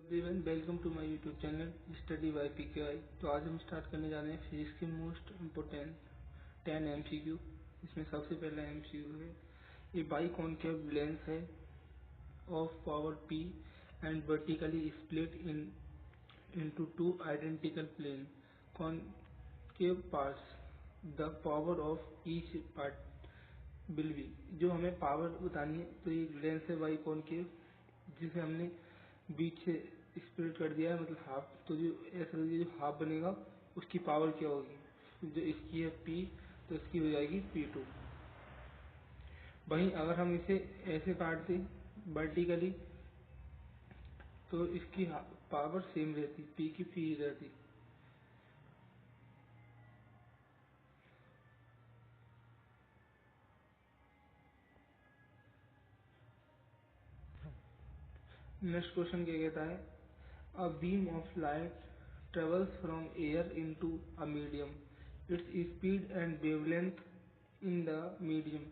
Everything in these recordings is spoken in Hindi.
Everyone welcome to my YouTube channel study by PKI. तो आज हम स्टार्ट करने जा रहे हैं फिजिक्स के मोस्ट इम्पोर्टेंट 10 एमसीक्यू। इसमें सबसे पहला एमसीक्यू है, ए बाई कॉन्केव लेंस है of power P and vertically split into two identical plane concave parts the power of each part will be. जो हमें पावर बतानी है, तो ये लेंस है बाई कॉन्केव जिसे हमने बीच से स्प्लिट कर दिया है, मतलब हाफ। तो जो ऐसा जो हाफ बनेगा उसकी पावर क्या होगी, जो इसकी है P तो इसकी हो जाएगी P2। वहीं अगर हम इसे ऐसे काट दें वर्टिकली तो इसकी पावर सेम रहती, P की P ही रहती। नेक्स्ट क्वेश्चन क्या कहता है, a beam of light travels from air into a medium, its speed and wavelength in the medium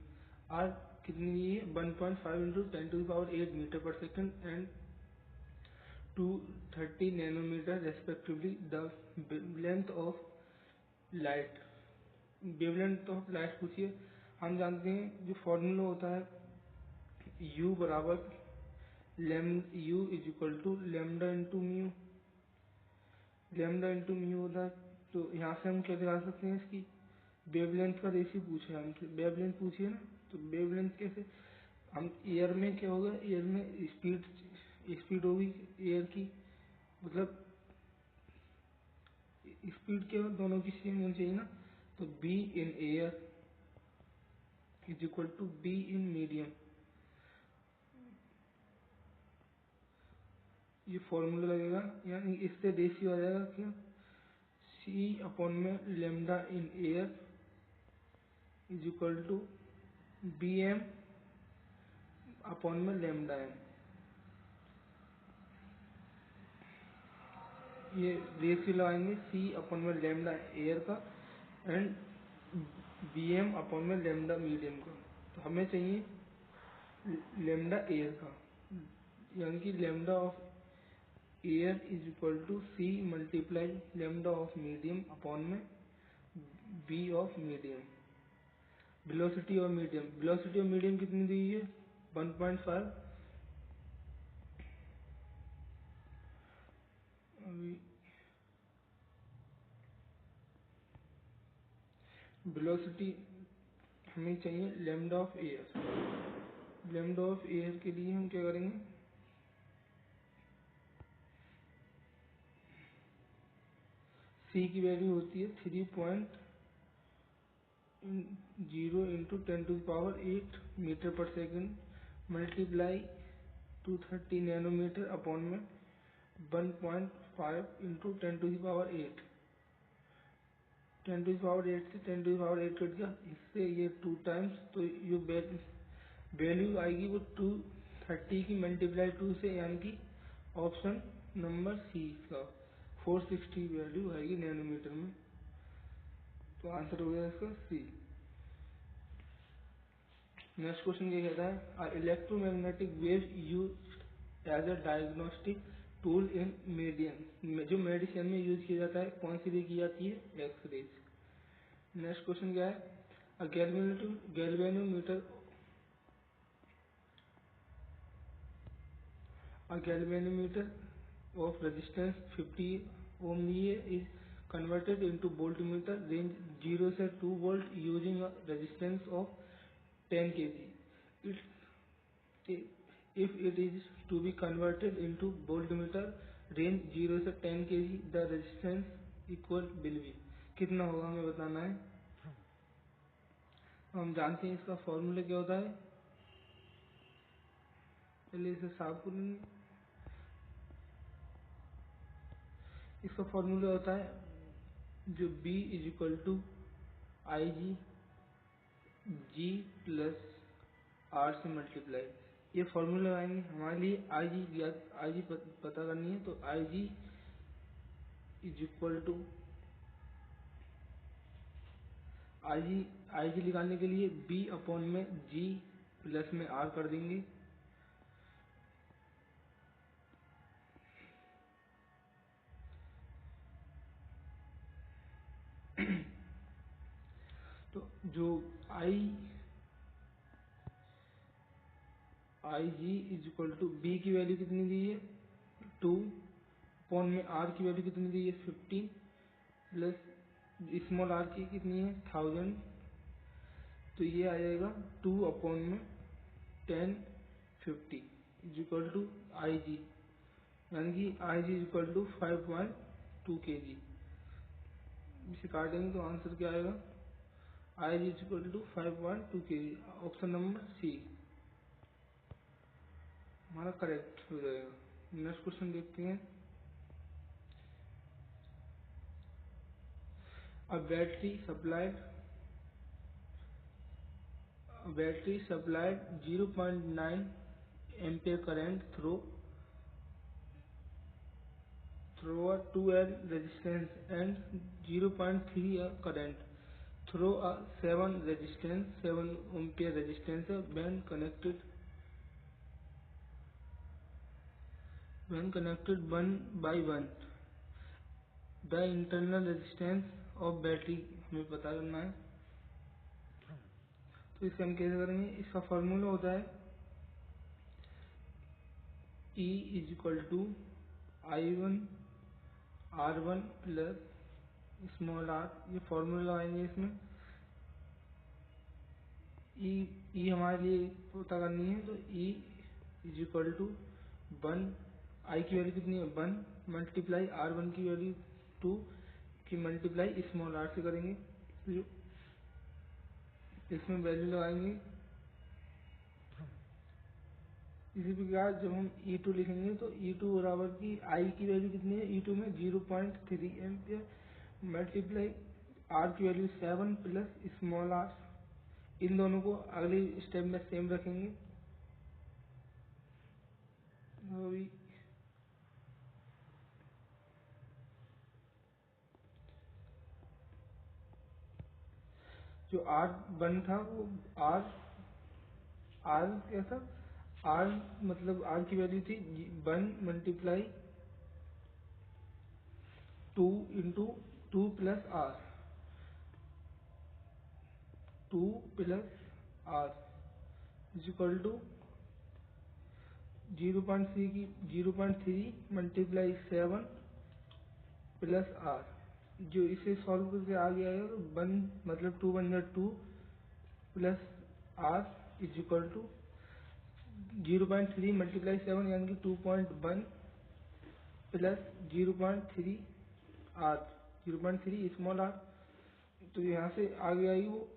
are कितनी है, 1.5 इंटू 10⁸ मीटर पर second and 230 nanometre respectively. The wavelength of light, wavelength of light पूछिए। हम जानते हैं जो फॉर्मूला होता है U बराबर U is equal to lambda into mu, lambda into mu होता है। तो यहाँ से हम क्या दिखा सकते हैं, इसकी वेवलेंथ का रेशियो पूछे हमसे, वेवलेंथ पूछिए ना, तो वेवलेंथ कैसे हम एयर में क्या होगा, एयर में स्पीड स्पीड होगी एयर की, मतलब स्पीड क्या दोनों की सेम होनी चाहिए ना। तो B in air is equal to B in medium, ये फॉर्मूला लगेगा, यानी इससे रेशियो आ जाएगा क्या, सी अपॉन में lambda in air is equal to B M upon में लेमडा एम। ये रेशियो लगाएंगे सी अपॉन में लेमडा एयर का एंड बी एम अपॉन में लेमडा मीडियम का। तो हमें चाहिए लेमडा एयर का, यानी कि lambda of air is equal to C multiply lambda of medium upon में B of medium. Velocity of medium, velocity of medium कितनी दी है, 1.5। अभी वेलोसिटी हमें चाहिए lambda of air. Lambda of air के लिए हम क्या करेंगे, सी की वैल्यू होती है 3.0 इंटू 10⁸ मीटर पर सेकेंड मल्टीप्लाई 230 नैनोमीटर अपॉन में 1.5 इंटू 10⁸। 10⁸ से 10⁸ कट गया, इससे ये 2 टाइम्स, तो ये वैल्यू आएगी वो 230 की मल्टीप्लाई 2 से, यानी कि ऑप्शन नंबर सी का 460 वैल्यू आएगी नैनोमीटर में। तो आंसर हो गया इसका सी। नेक्स्ट क्वेश्चन ये कहता है, electromagnetic wave use as a diagnostic tool in median, जो मेडिसिन में यूज किया जाता है, कौन सी रे की जाती है, एक्सरेज। नेक्स्ट क्वेश्चन क्या है, अ galvanometer A galvanometer of resistance 50 ohm is converted into voltmeter range 0 से 2 volt using a resistance of 10 kg. If it is to be converted into voltmeter range 0 से 10 kg, the resistance equal will be। कितना होगा हमें बताना है। हम जानते हैं इसका फॉर्मूला क्या होता है, पहले इसे साफ कर लेंगे। इसका फॉर्मूला होता है जो B is equal to I G plus R से मल्टीप्लाई। ये फॉर्मूला लगाएंगे, हमारे लिए आई जी पता करनी है, तो I G is equal to I G निकालने के लिए B अपॉन में जी प्लस में आर कर देंगे। जो आई G is equal to B की वैल्यू कितनी दी है 2 अपॉन में आर की वैल्यू कितनी दी है 15 प्लस स्मॉल आर की कितनी है 1000, तो ये आ जाएगा 2 अपॉन में 1050 is equal to I G, यानी कि I G is equal to 5.2 kg। इसे काटेंगे तो आंसर क्या आएगा, I G is equal to 5.2 kg। Option number C हमारा करेक्ट हो जाएगा। नेक्स्ट क्वेश्चन देखते हैं। A battery supplied 0.9 ampere current through a 2L resistance and 0.3 current through a 7 ampere resistance when connected one by one। The internal resistance of battery हमें पता करना है, तो इसे हम कैसे करेंगे। इसका फॉर्मूला होता है E is equal to I1 R1 plus small r, ये फॉर्मूला लगाएंगे। इसमें ई हमारे लिए पता करनी है, तो E इज इक्वल टू 1, आई की वैल्यू कितनी है 1 मल्टीप्लाई R1 की वैल्यू 2 की मल्टीप्लाई स्मॉल r से करेंगे, तो इसमें वैल्यू लगाएंगे। इसी प्रकार जब हम E2 लिखेंगे तो E2 बराबर की I की वैल्यू कितनी है E2 में 0.3 एम्पियर मल्टीप्लाई R की वैल्यू 7 प्लस स्मॉल r। इन दोनों को अगले स्टेप में सेम रखेंगे। अभी जो R1 था वो R क्या था, R मतलब R की वैल्यू थी 1 multiply 2 into 2 plus R, 2 plus R is equal to 0.3 multiply 7 plus R। जो इसे सॉल्व करके आ गया है तो 1 मतलब 2 बन जाए 2 plus R is equal to 0.3 multiply 7 यानी कि 2.1 प्लस 0.3 R, 0.3 स्मॉल r। तो यहाँ से आगे आई वो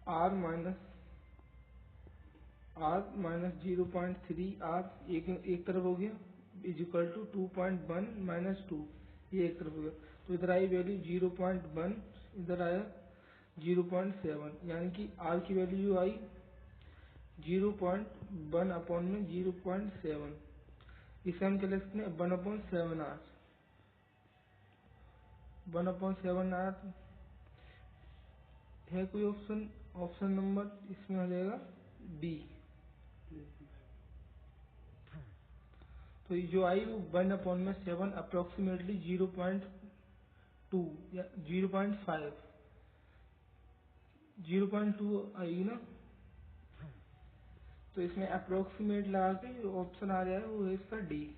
R माइनस 0.3 R एक तरफ हो गया इज इक्वल टू 2.1 माइनस 2, ये एक तरफ हो गया। तो इधर आई वैल्यू 0.1, इधर आया 0.7, यानी कि R की वैल्यू आई 0.1 अपॉन में 0.7। इसे हम क्या लिख सकते हैं 1/7R, 1/7R है कोई ऑप्शन। ऑप्शन नंबर इसमें हो जाएगा बी। तो जो आई वो 1/7 अप्रोक्सीमेटली 0.2 या 0.5, 0.2 आएगी ना। तो इसमें अप्रोक्सीमेट लगा के जो ऑप्शन आ रहा है वो है इसका डी।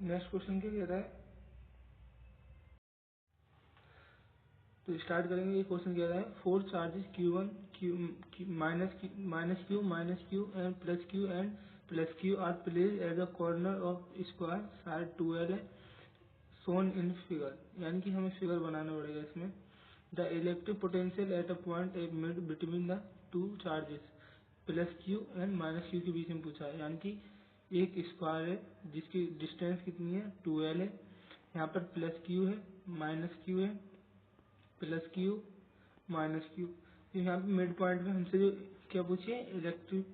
नेक्स्ट क्वेश्चन क्या कह रहा है, तो स्टार्ट करेंगे। ये क्वेश्चन कह रहा है 4 charges Q1 minus Q and plus Q R place at the corner of square side 2L है सोन इन फिगर, यानी कि हमें फिगर बनाना पड़ेगा इसमें। The electric potential at a point A mid between the two charges plus Q and minus Q के बीच में पूछा है, यानी कि एक स्क्वायर है जिसकी डिस्टेंस कितनी है 2L है। यहाँ पर प्लस क्यू है माइनस क्यू है प्लस क्यू माइनस क्यू। यहाँ पे मिड पॉइंट में हमसे जो क्या पूछे इलेक्ट्रिक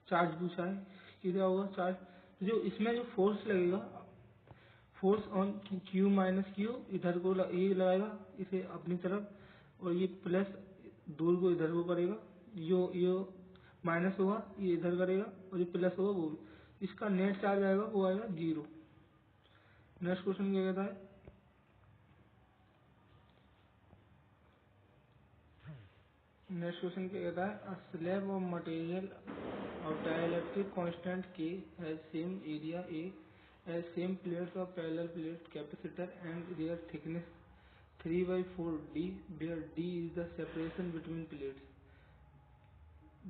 चार्ज पूछा है, कितना होगा चार्ज। तो जो इसमें जो फोर्स लगेगा, force on Q minus Q इधर को ये लगाएगा इसे अपनी तरफ, और ये प्लस दूर को इधर को करेगा। यो माइनस होगा ये इधर करेगा और ये प्लस होगा वो, इसका नेट चार्ज आएगा वो आएगा 0। नेक्स्ट क्वेश्चन क्या कहता है, नेक्स्ट क्वेश्चन क्या कहता है, a slab of material of dielectric constant K has same area A as same plates of parallel plate capacitor and their thickness 3 by 4 D, where D is the separation between plates.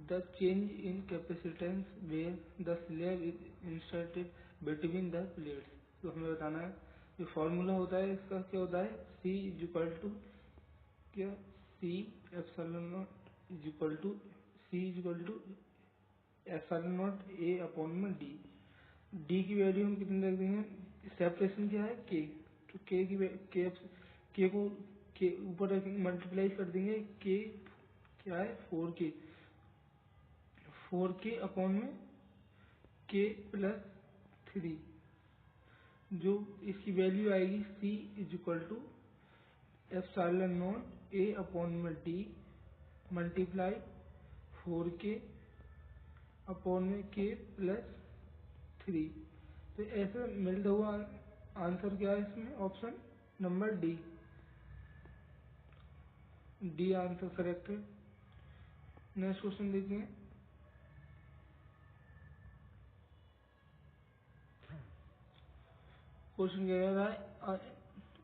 The change in capacitance where the slab is inserted between the plates. तो हमें बताना है, जो फॉर्मूला होता है इसका क्या होता है, C इज इक्वल टू क्या, C epsilon naught is equal to C is equal to epsilon naught A upon में D। D की वैल्यू हम कितनी रख देंगे, सेपरेशन क्या है K, तो K की K को K ऊपर रखेंगे, मल्टीप्लाई कर देंगे, K क्या है 4K, 4K अपॉन में K प्लस 3, जो इसकी वैल्यू आएगी C is equal to epsilon naught A upon में D मल्टीप्लाई 4K अपॉन में K प्लस 3। तो ऐसे मिलता हुआ आंसर क्या है इसमें, option number D, D answer correct है। नेक्स्ट क्वेश्चन देखिए, क्वेश्चन क्या कह रहा है,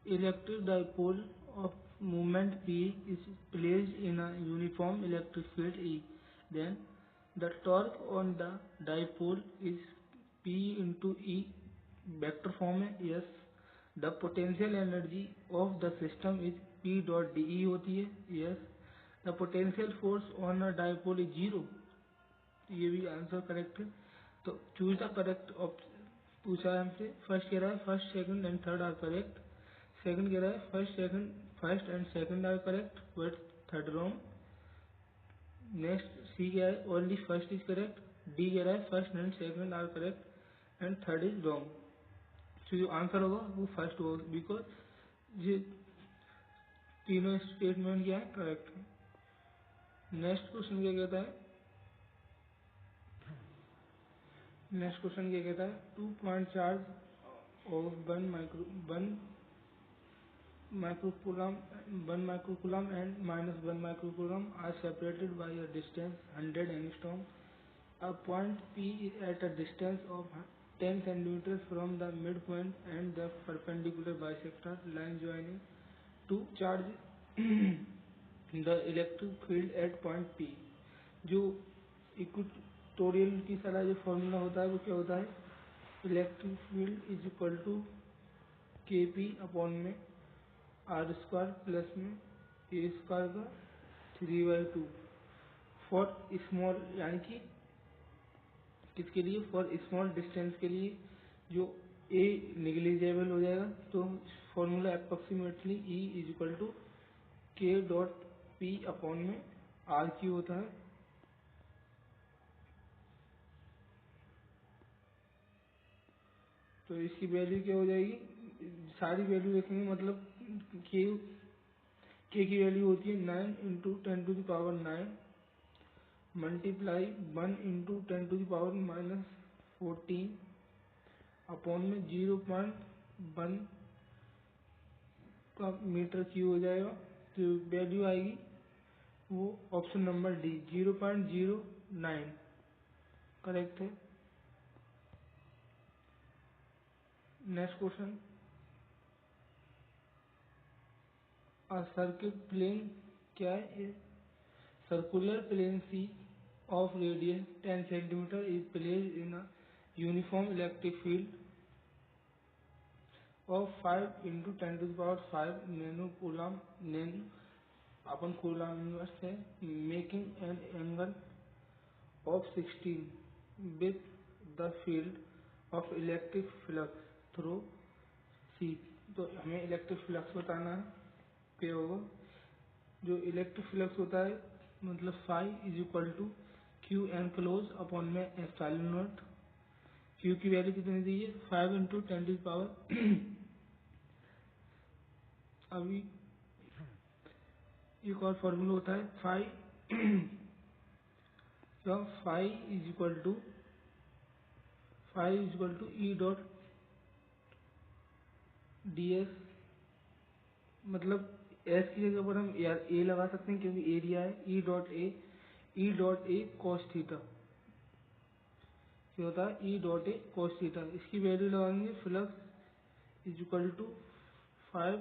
electric dipole of movement P is placed in a uniform electric field E, then the torque on the dipole is P into E, vector form है, yes. The potential energy of the system is P dot DE होती है, yes. The potential force on a dipole is 0, ये भी आंसर करेक्ट है। तो चूज द करेक्ट पूछा है हमसे, फर्स्ट कह रहा है first second and third are correct, second कह रहा है first and second are correct but third wrong. Next C कह रहा है only first is correct, D कह रहा है first and second are correct and third is wrong. तो जो आंसर होगा वो फर्स्ट होगा, बिकॉज ये तीनों स्टेटमेंट क्या है, करेक्ट है। नेक्स्ट क्वेश्चन क्या कहता है, नेक्स्ट क्वेश्चन क्या कहता है, 2 point charge of 1 microcoulomb and -1 microcoulomb are separated by a distance 100 angstrom. A point P is at a distance of 10 centimeters from the midpoint and the perpendicular bisector line joining two charge the electric field at point P। जो इक्वेटोरियल की सारा जो फॉर्मूला होता है वो क्या होता है, electric field is equal to K P upon में आर स्क्वायर प्लस में ए स्क्वायर का 3/2 फॉर स्मॉल, यानी कि किसके लिए, फॉर स्मॉल डिस्टेंस के लिए जो ए निगलिजेबल हो जाएगा, तो formula approximately E is equal to K dot P upon में आर क्यू होता है। तो इसकी वैल्यू क्या हो जाएगी, सारी वैल्यू देखेंगे, मतलब के की वैल्यू होती है 9 इंटू 10⁻9 मल्टीप्लाई 1 इंटू 10⁻14 अपॉन में 0.1 का मीटर क्यू हो जाएगा। तो वैल्यू आएगी वो ऑप्शन नंबर डी 0.09 करेक्ट है। Next question, a circuit plane क्या है, circular plane C of radius 10 centimeter is placed in a uniform electric field of 5 into 10⁵ nanocoulomb nano upon coulomb inverse है, making an angle of 16 with the field of electric flux through C। तो हमें इलेक्ट्रिक फ्लक्स बताना है, क्या होगा, जो इलेक्ट्रिक फ्लक्स होता है मतलब phi is equal to Q enclosed upon में एप्सिलॉन नॉट। क्यू की वैल्यू कितनी दी है, 5 इंटू 10⁻। अभी एक और फॉर्मूला होता है phi is equal to E dot ds मतलब एस की जगह पर हम यार ए लगा सकते हैं क्योंकि एरिया है। E dot A cos theta क्या होता है, E dot A cos theta. इसकी वैल्यू लगाएंगे, flux is equal to 5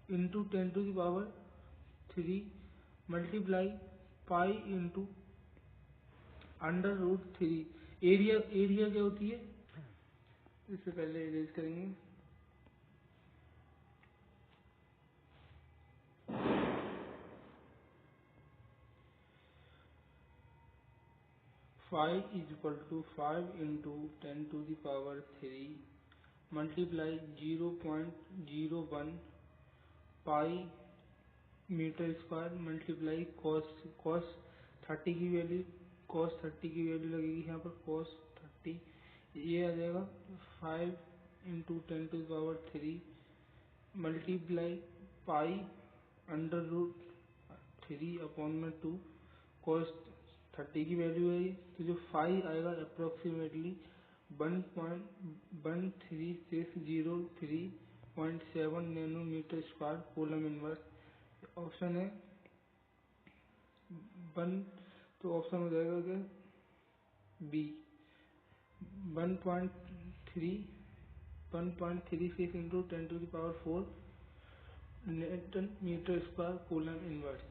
× 10⁻³ multiply pi into √3। Area क्या होती है, इससे पहले इरेज करेंगे। Five is equal to 5 × 10⁻³ multiply 0.01 pi metre square multiply cos 30 की वैल्यू, लगेगी यहाँ पर cos 30। ये आ जाएगा 5 × 10⁻³ मल्टीप्लाई पाई √3/2 cos 30 की वैल्यू है ये। तो जो फाई आएगा approximately 1.13603.7 nanometre square coulomb inverse. Option है वन, तो ऑप्शन हो जाएगा क्या, B. 1.36 × 10⁴ newton metre square coulomb inverse.